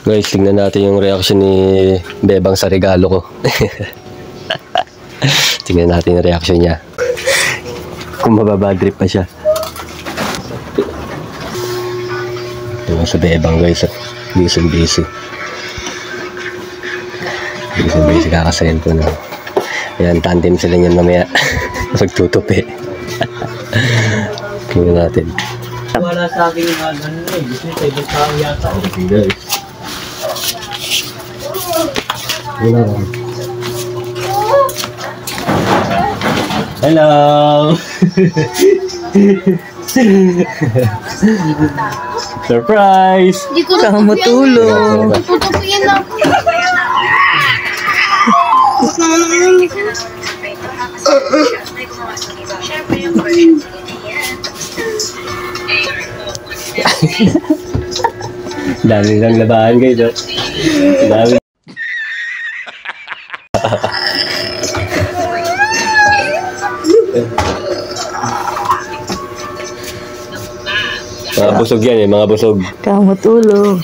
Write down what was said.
Guys, tingnan natin yung reaction ni Bebang sa regalo ko. Tingnan natin yung reaction niya. Kung mababadrip pa siya. Tingnan sa Bebang guys. Busy. Busy kakasayin ko na. Ayan, tandem sila niyan mamaya. Magtutupi. Tingnan natin. Wala sa akin yung ganun eh. Gusto nyo tayo sa yata. Okay guys. Hello. Surprise. Saka matulog. Hindi ko tutupian lang. Huwag naman naman hindi ko. Dami lang labahan guys. Dami. Mga busog yan mga busog. Saka matulog.